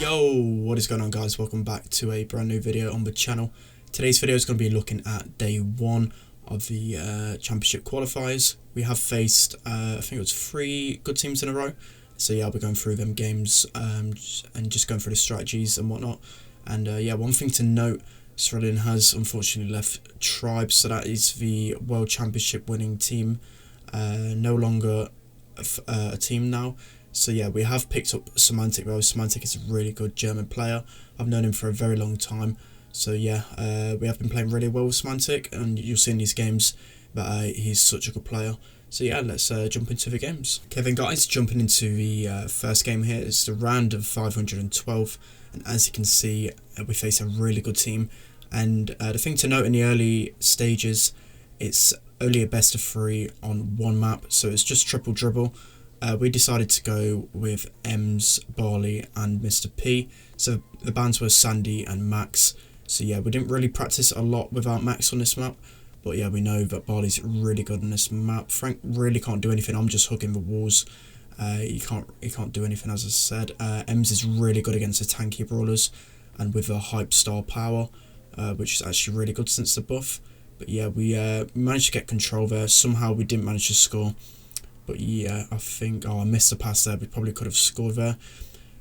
Yo, what is going on, guys? Welcome back to a brand new video on the channel. Today's video is going to be looking at day one of the championship qualifiers. We have faced I think it was 3 good teams in a row, so yeah, I'll be going through them games and just going through the strategies and whatnot. And yeah, one thing to note, Australia has unfortunately left Tribe, so that is the World Championship winning team, no longer a team now. So yeah, we have picked up Semantic though. Semantic is a really good German player. I've known him for a very long time. So yeah, we have been playing really well with Semantic, and you'll see in these games that he's such a good player. So yeah, let's jump into the games. Okay then, guys, jumping into the first game here. It's the round of 512, and as you can see, we face a really good team. And the thing to note in the early stages, it's only a best of 3 on one map, so it's just triple dribble. We decided to go with Ems, Barley and Mr. P. So the bans were Sandy and Max. So yeah, we didn't really practice a lot without Max on this map. But yeah, we know that Barley's really good on this map. Frank really can't do anything. I'm just hugging the walls. He can't do anything, as I said. Ems is really good against the tanky brawlers and with a hype star power, which is actually really good since the buff. But yeah, we managed to get control there. Somehow we didn't manage to score. But yeah, I think, I missed the pass there. We probably could have scored there.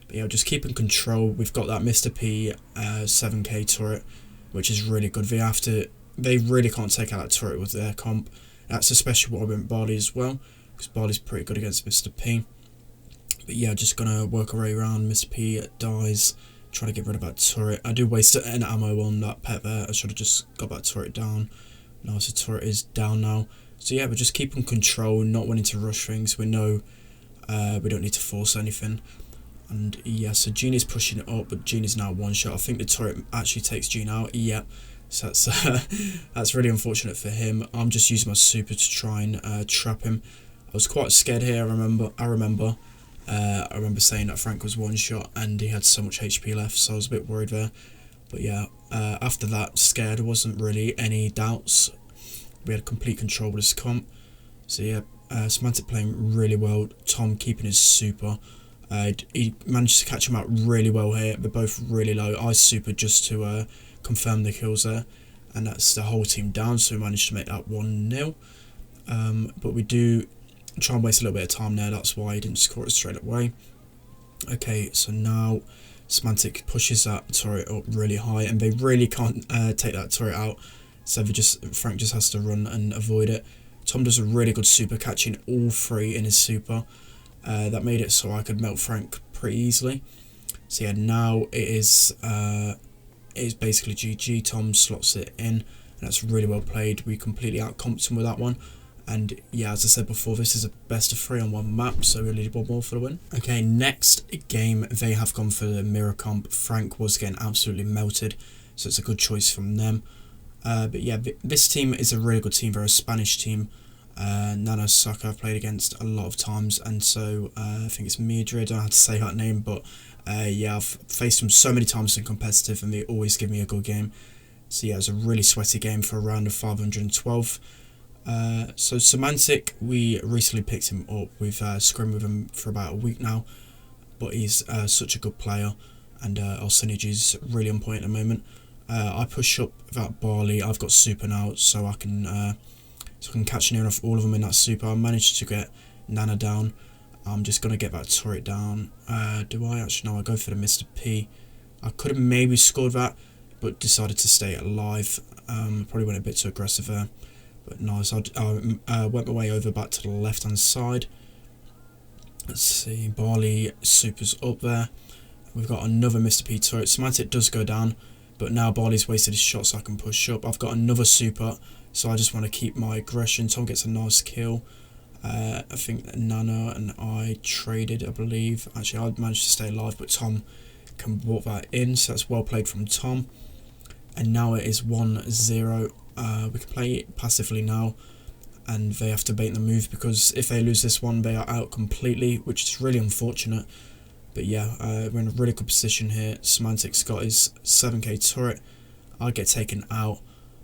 But yeah, just keeping control. We've got that Mr. P 7k turret, which is really good. They really can't take out that turret with their comp. That's especially what I went Barley as well, because Barley's pretty good against Mr. P. But yeah, just gonna work our way around. Mr. P dies, try to get rid of that turret. I do waste an ammo on that pet there. I should have just got that turret down. Nice, the turret is down now. So yeah, we're just keeping control, not wanting to rush things. We know we don't need to force anything. And yeah, so Gene is pushing it up, but Gene is now one shot. I think the turret actually takes Gene out. Yeah, so that's really unfortunate for him. I'm just using my super to try and trap him. I was quite scared here. I remember saying that Frank was one shot and he had so much HP left, so I was a bit worried there. But yeah, after that, scared. There wasn't really any doubts. We had complete control with his comp. So yeah, Semantic playing really well. Tom keeping his super. He managed to catch him out really well here. They're both really low. I super just to confirm the kills there. And that's the whole team down, so we managed to make that 1-0. But we do try and waste a little bit of time there. That's why he didn't score it straight away. Okay, so now Semantic pushes that turret up really high, and they really can't take that turret out. So Frank just has to run and avoid it. Tom does a really good super, catching all 3 in his super. That made it so I could melt Frank pretty easily. So yeah, now it is basically GG. Tom slots it in, and that's really well played. We completely outcomped him with that one. And yeah, as I said before, this is a best of 3 on one map, so we need one more for the win. Okay, next game, they have gone for the mirror comp. Frank was getting absolutely melted, so it's a good choice from them. But yeah, this team is a really good team. They're a Spanish team. Nana Saka I've played against a lot of times, and so I think it's Miedra. I don't know how to say that name, but yeah, I've faced them so many times in competitive, and they always give me a good game. So yeah, it was a really sweaty game for a round of 512. So Semantic, we recently picked him up. We've scrimmed with him for about a week now, but he's such a good player, and our synergy is really on point at the moment. I push up that Barley. I've got super now, so I can catch near enough all of them in that super. I managed to get Nana down. I'm just gonna get that turret down. Do I actually? No, I go for the Mr. P. I could have maybe scored that, but decided to stay alive. Probably went a bit too aggressive there, but nice. I went my way over back to the left hand side. Let's see, Barley super's up there. We've got another Mr. P turret. Semantic does go down, but now Barley's wasted his shot, so I can push up. I've got another super, so I just want to keep my aggression. Tom gets a nice kill. I think Nana and I traded, I believe. Actually, I managed to stay alive, but Tom can walk that in, so that's well played from Tom. And now it is 1-0. We can play it passively now, and they have to bait the move, because if they lose this one, they are out completely, which is really unfortunate. But yeah, we're in a really good position here. Semantic's got his 7k turret. I get taken out,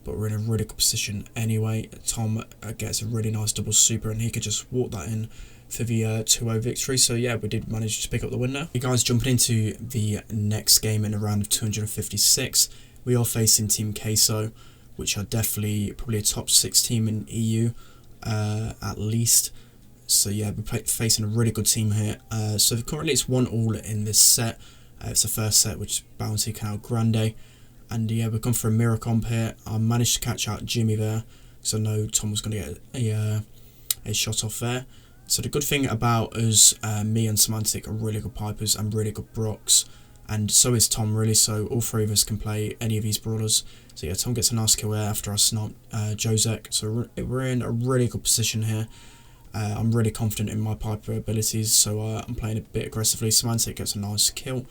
but we're in a really good position anyway. Tom gets a really nice double super, and he could just walk that in for the 2-0 victory. So yeah, we did manage to pick up the win there. You guys, jumping into the next game in a round of 256, we are facing Team Queso, which are definitely probably a top 6 team in EU at least. So yeah, we're facing a really good team here. So currently it's 1-1 in this set. It's the first set, which is Bounty Canal Grande. And yeah, we've gone for a mirror comp here. I managed to catch out Jimmy there, because I know Tom was going to get a shot off there. So the good thing about us, me and Semantic are really good pipers and really good Brocks. And so is Tom, really, so all 3 of us can play any of these brawlers. So yeah, Tom gets a nice kill there after I sniped Josek. So we're in a really good position here. I'm really confident in my piper abilities, so I'm playing a bit aggressively. Semantic gets a nice kill.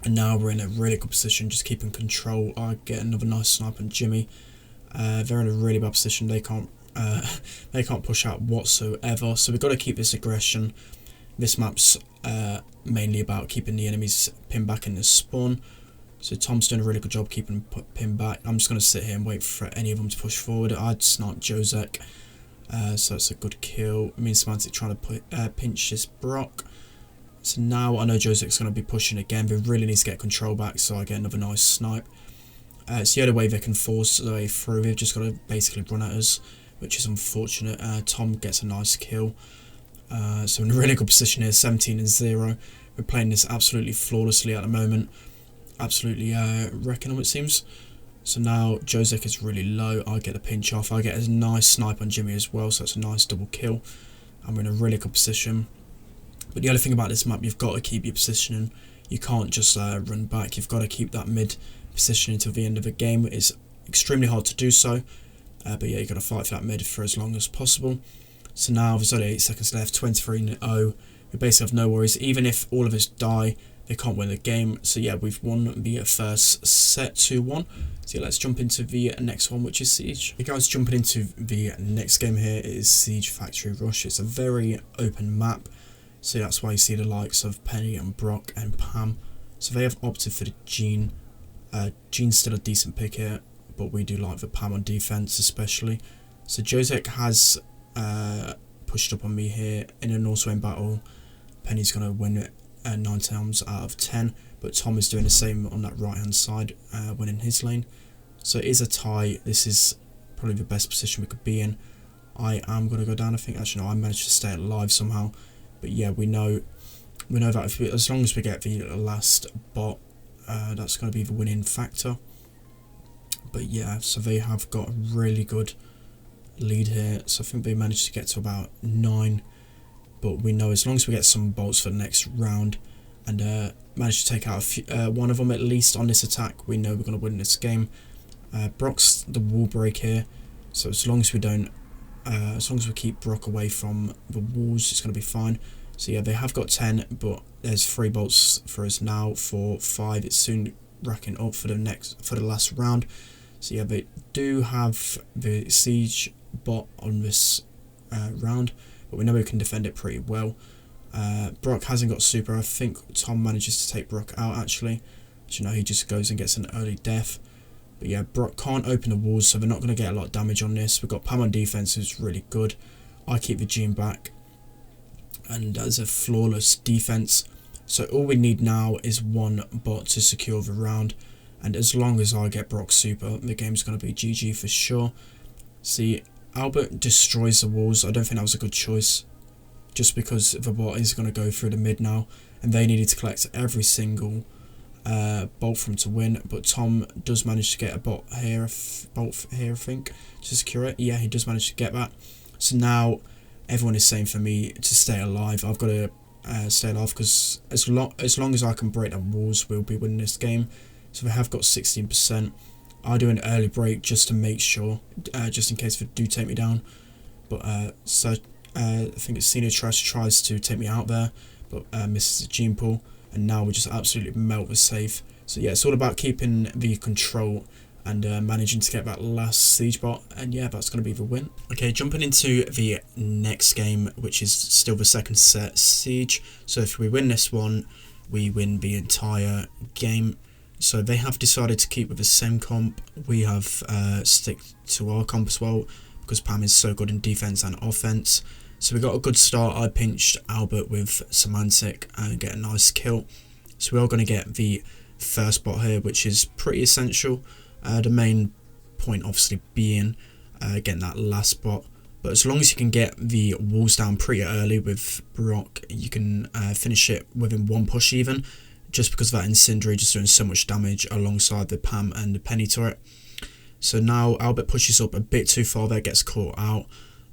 And now we're in a really good position, just keeping control. I get another nice snipe on Jimmy. They're in a really bad position. They can't push out whatsoever. So we've got to keep this aggression. This map's mainly about keeping the enemies pinned back in the spawn. So Tom's doing a really good job keeping them pinned back. I'm just going to sit here and wait for any of them to push forward. I'd snipe Josek. So it's a good kill. Me and Semantic trying to pinch this Brock. So now I know Josek's going to be pushing again, but really needs to get control back, so I get another nice snipe. It's the only way they can force their way through. They've just got to basically run at us, which is unfortunate. Tom gets a nice kill. So in a really good position here, 17-0. We're playing this absolutely flawlessly at the moment. Absolutely wrecking them, it seems. So now Josek is really low. I get the pinch off. I get a nice snipe on Jimmy as well, so it's a nice double kill. And we're in a really good position. But the other thing about this map, you've got to keep your positioning. You can't just run back. You've got to keep that mid position until the end of the game. It's extremely hard to do so. But yeah, you've got to fight for that mid for as long as possible. So now there's only 8 seconds left, 23-0. We basically have no worries. Even if all of us die, they can't win the game. So yeah, we've won the first set 2-1. So yeah, let's jump into the next one, which is Siege. Hey guys, jumping into the next game here is Siege Factory Rush. It's a very open map. So that's why you see the likes of Penny and Brock and Pam. So they have opted for the Jean. Jean's still a decent pick here, but we do like the Pam on defense especially. So Josek has pushed up on me here in an also in battle. Penny's going to win it 9 times out of 10, but Tom is doing the same on that right hand side, winning his lane. So it is a tie. This is probably the best position we could be in. I am going to go down, I think. Actually no, I managed to stay alive somehow. But yeah, we know that if as long as we get the last bot, that's going to be the winning factor. But yeah, so they have got a really good lead here. So I think they managed to get to about 9. But we know as long as we get some bolts for the next round and manage to take out one of them at least on this attack, we know we're going to win this game. Brock's the wall break here. So as long as we don't, as long as we keep Brock away from the walls, it's going to be fine. So yeah, they have got 10, but there's 3 bolts for us now for 5. It's soon racking up for the last round. So yeah, they do have the siege bot on this round, but we know we can defend it pretty well. Brock hasn't got super. I think Tom manages to take Brock out actually. But, you know, he just goes and gets an early death. But yeah, Brock can't open the walls, so they're not going to get a lot of damage on this. We've got Pam on defense, who's really good. I keep the Gene back, and that's a flawless defense. So all we need now is 1 bot to secure the round, and as long as I get Brock super, the game's going to be GG for sure. See, Albert destroys the walls. I don't think that was a good choice, just because the bot is going to go through the mid now, and they needed to collect every single bolt from to win. But Tom does manage to get a bolt here, I think, to secure it. Yeah, he does manage to get that. So now everyone is saying for me to stay alive. I've got to stay alive, because as long as I can break the walls, we'll be winning this game. So they have got 16%. I do an early break just to make sure, just in case they do take me down. But so I think it's Senior Trash tries to take me out there, but misses the gene pool, and now we just absolutely melt the safe. So yeah, it's all about keeping the control and managing to get that last siege bot, and yeah, that's going to be the win. Okay, jumping into the next game, which is still the second set, siege. So if we win this one, we win the entire game. So they have decided to keep with the same comp. We have stick to our comp as well, because Pam is so good in defense and offense. So we got a good start. I pinched Albert with Semantic and get a nice kill. So we are going to get the first spot here, which is pretty essential. The main point obviously being getting that last spot. But as long as you can get the walls down pretty early with Brock, you can finish it within one push even, just because of that Incendiary just doing so much damage alongside the Pam and the Penny turret. So now Albert pushes up a bit too far there, gets caught out.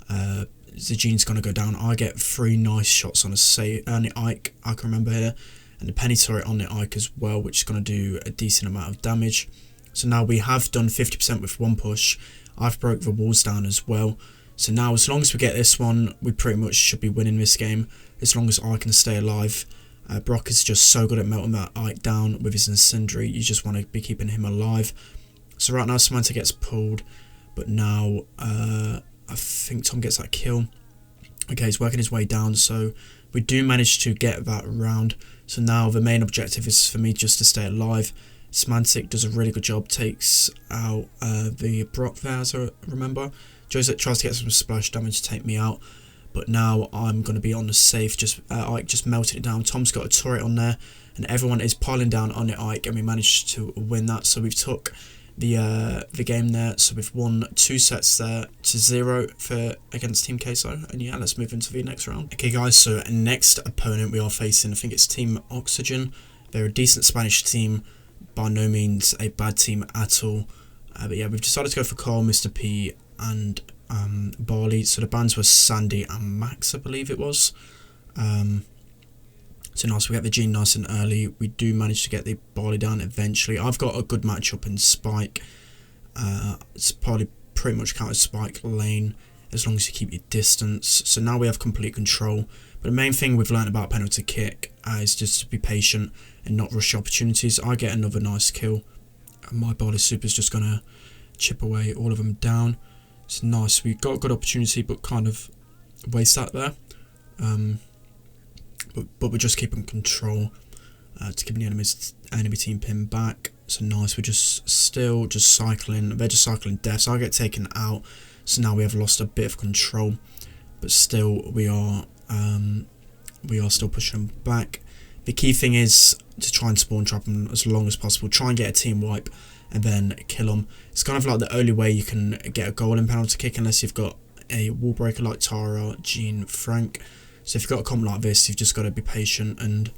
Zajine's going to go down. I get 3 nice shots on the Ike, I can remember here, and the Penny turret on the Ike as well, which is going to do a decent amount of damage. So now we have done 50% with one push. I've broke the walls down as well. So now as long as we get this one, we pretty much should be winning this game, as long as I can stay alive. Brock is just so good at melting that Ike down with his Incendiary. You just want to be keeping him alive. So right now Samantha gets pulled, but now I think Tom gets that kill. Okay, he's working his way down, so we do manage to get that round. So now the main objective is for me just to stay alive. Semantic does a really good job, takes out the Brock there, as I remember. Joseph tries to get some splash damage to take me out, but now I'm going to be on the safe. Ike just melted it down. Tom's got a turret on there, and everyone is piling down on the Ike, and we managed to win that. So we've took the game there. So we've won 2 sets there to 0 against Team Queso. And yeah, let's move into the next round. Okay guys, so next opponent we are facing, I think it's Team Oxygen. They're a decent Spanish team, by no means a bad team at all. But yeah, we've decided to go for Carl, Mr. P and Barley. So the bans were Sandy and Max, I believe it was. So nice, we get the Gene nice and early. We do manage to get the Barley down eventually. I've got a good matchup in Spike. It's probably pretty much counter Spike lane, as long as you keep your distance. So now we have complete control. But the main thing we've learned about penalty kick is just to be patient and not rush opportunities. I get another nice kill, and my Barley super is just going to chip away all of them down. It's nice. We got a good opportunity, but kind of waste that there. But we're just keeping control to keep the enemy team pin back. So nice. We're just cycling. They're just cycling death. So I get taken out. So now we have lost a bit of control, but still we are still pushing them back. The key thing is to try and spawn trap them as long as possible. Try and get a team wipe and then kill them. It's kind of like the only way you can get a goal in penalty kick, unless you've got a wall breaker like Tara, Jean, Frank. So if you've got a comp like this, you've just got to be patient and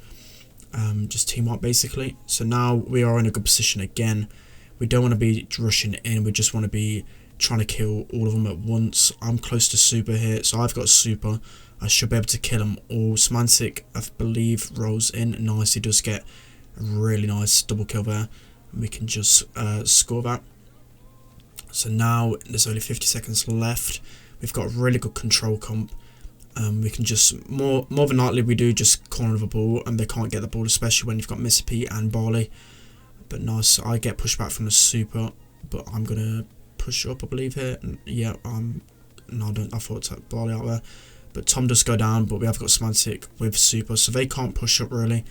just team wipe basically. So now we are in a good position again. We don't want to be rushing in, we just want to be trying to kill all of them at once. I'm close to super here, so I've got super. I should be able to kill them all. Semantic, I believe, rolls in. Nice, he does get a really nice double kill there. We can just score that. So now there's only 50 seconds left. We've got a really good control comp. We can just, more than likely we do just corner the ball, and they can't get the ball, especially when you've got Mr. P and Barley. But nice, I get pushed back from the super, but I'm going to push up, I believe, here. Yeah, no, I thought it took Barley out there. But Tom does go down, but we have got Semantic with super, so they can't push up really.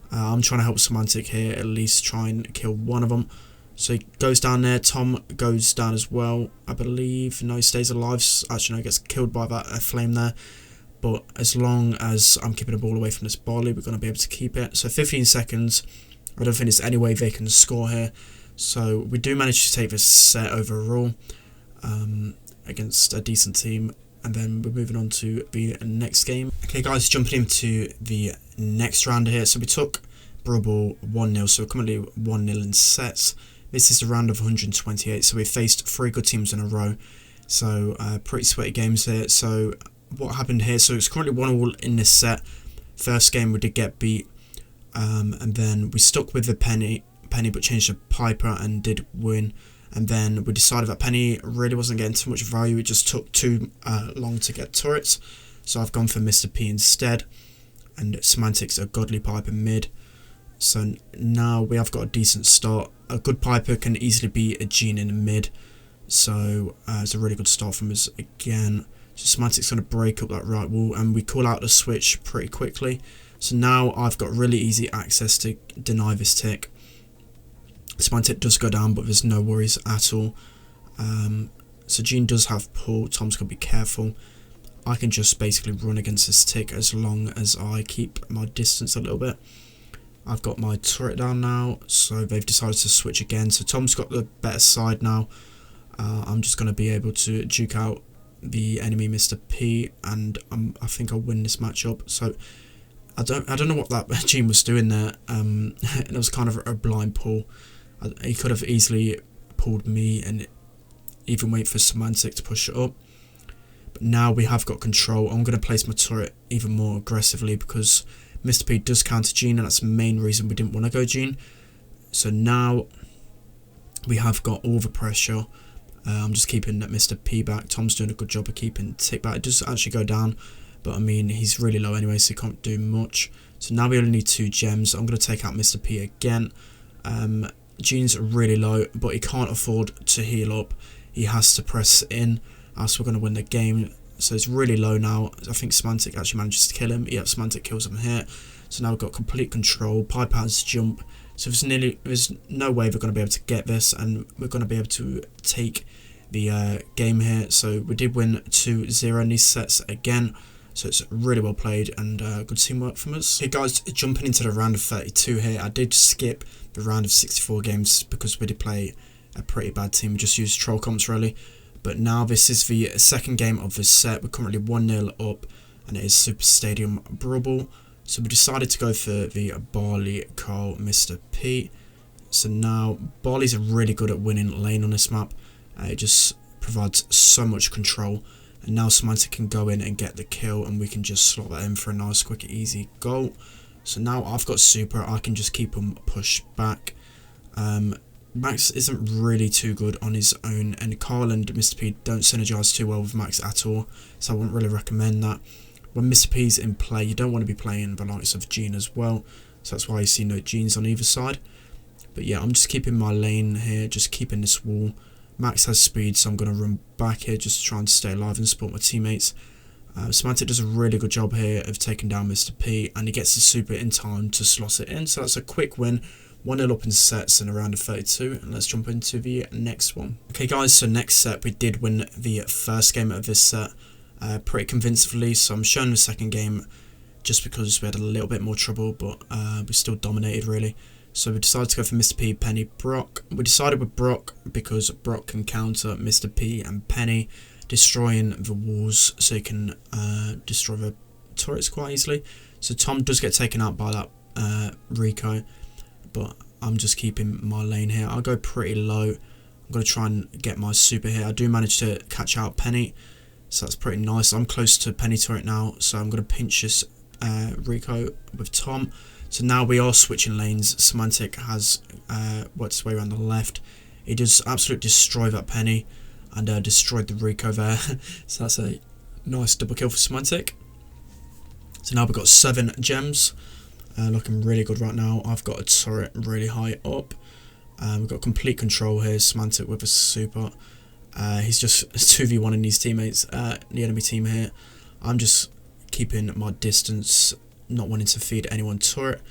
I'm trying to help Semantic here, at least try and kill one of them. So he goes down there. Tom goes down as well, I believe. No, he stays alive. Actually, no, he gets killed by that flame there. But as long as I'm keeping the ball away from this Barley, we're going to be able to keep it. So 15 seconds. I don't think there's any way they can score here. So we do manage to take this set overall against a decent team. And then we're moving on to the next game. Okay guys, jumping into the next round here. So we took Brawl 1-0, so we're currently 1-0 in sets. This is the round of 128, so we've faced 3 good teams in a row. So pretty sweaty games here. So what happened here, so it's currently 1-1 in this set. First game we did get beat, and then we stuck with the Penny but changed to Piper and did win. And then we decided that Penny really wasn't getting too much value. It just took too long to get turrets. So I've gone for Mr. P instead. And Semantic's a godly Piper mid. So now we have got a decent start. A good Piper can easily beat a Jean in the mid. So it's a really good start from us again. So Semantic's going to break up that right wall. And we call out the switch pretty quickly. So now I've got really easy access to deny this tick. Semantic does go down, but there's no worries at all. So Gene does have pull. Tom's got to be careful. I can just basically run against this tick as long as I keep my distance a little bit. I've got my turret down now, so they've decided to switch again. So Tom's got the better side now. I'm just going to be able to duke out the enemy Mr. P, and I think I'll win this matchup. So I don't know what that Gene was doing there. It was kind of a blind pull. He could have easily pulled me and even wait for Semantic to push it up. But now we have got control. I'm going to place my turret even more aggressively because Mr. P does counter Gene, and that's the main reason we didn't want to go Gene. So now we have got all the pressure. I'm just keeping Mr. P back. Tom's doing a good job of keeping Tick back. It does actually go down, but I mean, he's really low anyway, so he can't do much. So now we only need 2 gems. I'm going to take out Mr. P again. Gene's really low, but he can't afford to heal up. He has to press in, else we're going to win the game. So it's really low now. I think Semantic actually manages to kill him. Yep, Semantic kills him here. So now we've got complete control. Pipe has jump. So there's no way we're going to be able to get this, and we're going to be able to take the game here. So we did win 2-0 in these sets again. So it's really well played and good teamwork from us. Hey guys, jumping into the round of 32 here. I did skip the round of 64 games because we did play a pretty bad team. We just used troll comps really. But now this is the second game of this set. We're currently 1-0 up, and it is Super Stadium Brawl. So we decided to go for the Barley, Carl, Mr. P. So now Barley's really good at winning lane on this map. It just provides so much control. And now Semantic can go in and get the kill, and we can just slot that in for a nice, quick, easy goal. So now I've got super. I can just keep him pushed back. Max isn't really too good on his own, and Carl and Mr. P don't synergize too well with Max at all, so I wouldn't really recommend that. When Mr. P's in play, you don't want to be playing the likes of Gene as well, so that's why you see no Genes on either side. But yeah, I'm just keeping my lane here, just keeping this wall. Max has speed, so I'm going to run back here just to try and stay alive and support my teammates. Semantic does a really good job here of taking down Mr. P, and he gets his super in time to slot it in, so that's a quick win. 1-0 up in sets in a round of 32, and let's jump into the next one. Okay guys, so next set we did win the first game of this set pretty convincingly, so I'm showing the second game just because we had a little bit more trouble, but we still dominated really. So we decided to go for Mr. P, Penny, Brock. We decided with Brock because Brock can counter Mr. P and Penny, destroying the walls, so he can destroy the turrets quite easily. So Tom does get taken out by that Rico, but I'm just keeping my lane here. I'll go pretty low. I'm going to try and get my super here. I do manage to catch out Penny, so that's pretty nice. I'm close to Penny turret now, so I'm going to pinch this Rico with Tom. So now we are switching lanes. Semantic has worked his way around the left. He does absolutely destroy that Penny and destroyed the Rico there. So that's a nice double kill for Semantic. So now we've got 7 gems. Looking really good right now. I've got a turret really high up. We've got complete control here. Semantic with a super. He's just 2v1ing these teammates, the enemy team here. I'm just keeping my distance, not wanting to feed anyone turret.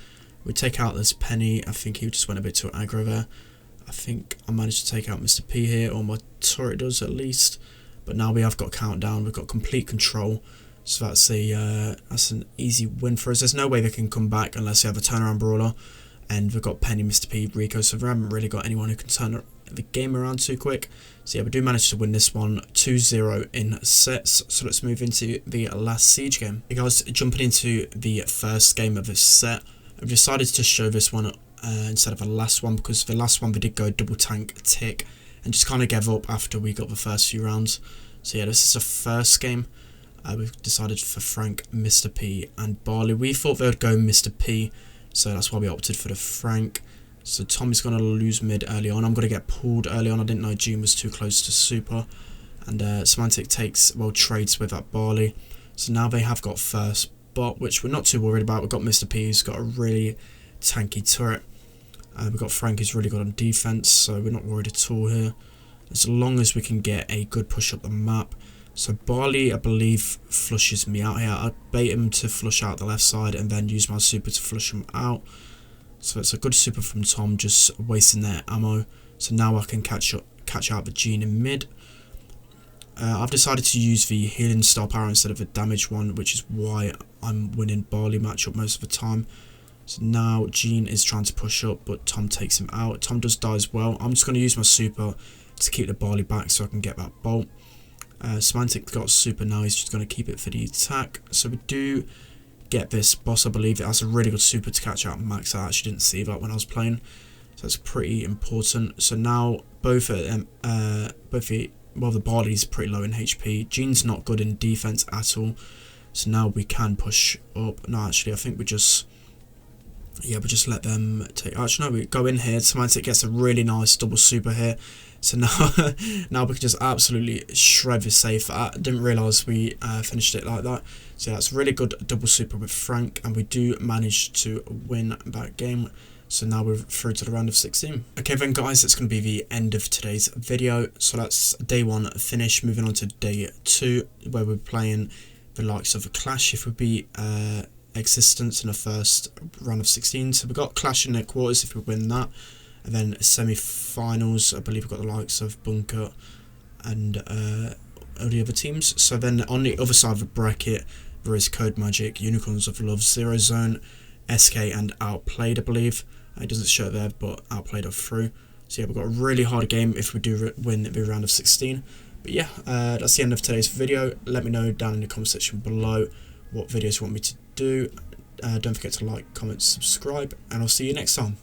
We take out this Penny. I think he just went a bit too aggro there. I think I managed to take out Mr. P here, or my turret does at least. But now we have got countdown. We've got complete control. So that's an easy win for us. There's no way they can come back unless they have a turnaround brawler. And we've got Penny, Mr. P, Rico, so we haven't really got anyone who can turn the game around too quick. So yeah, we do manage to win this one 2-0 in sets. So let's move into the last siege game. Hey guys, jumping into the first game of this set, I've decided to show this one instead of the last one, because the last one we did go double tank tick and just kind of gave up after we got the first few rounds. So yeah, this is the first game. We've decided for Frank, Mr. P and Barley. We thought they would go Mr. P, so that's why we opted for the Frank. So Tom is going to lose mid early on. I'm going to get pulled early on. I didn't know June was too close to super. And Semantic trades with that Barley. So now they have got first bot, which we're not too worried about. We've got Mr. P, who's got a really tanky turret. We've got Frank, who's really good on defense, so we're not worried at all here, as long as we can get a good push up the map. So Barley, I believe, flushes me out here. I bait him to flush out the left side and then use my super to flush him out. So it's a good super from Tom, just wasting their ammo. So now I can catch out the Jean in mid. I've decided to use the healing star power instead of the damage one, which is why I'm winning Barley matchup most of the time. So now Jean is trying to push up, but Tom takes him out. Tom does die as well. I'm just going to use my super to keep the Barley back so I can get that bolt. Semantic got super now, he's just going to keep it for the attack. So we do get this boss, I believe. It has a really good super to catch out Max. I actually didn't see that when I was playing, so that's pretty important. So now both of them, the Barley's pretty low in HP. Jean's not good in defense at all, so now we can push up. No, actually I think we just let them take. Actually no, we go in here. Semantic gets a really nice double super here. So now we can just absolutely shred this safe. I didn't realise we finished it like that. So yeah, that's really good double super with Frank, and we do manage to win that game. So now we're through to the round of 16. Okay then guys, that's going to be the end of today's video. So that's day 1 finished. Moving on to day 2, where we're playing the likes of a Clash if we beat Existence in the first round of 16. So we've got Clash in their quarters if we win that. And then semi-finals, I believe we've got the likes of Bunker and all the other teams. So then on the other side of the bracket, there is Code Magic, Unicorns of Love, Zero Zone, SK and Outplayed, I believe. It doesn't show there, but Outplayed are through. So yeah, we've got a really hard game if we do win the round of 16. But yeah, that's the end of today's video. Let me know down in the comment section below what videos you want me to do. Don't forget to like, comment, subscribe, and I'll see you next time.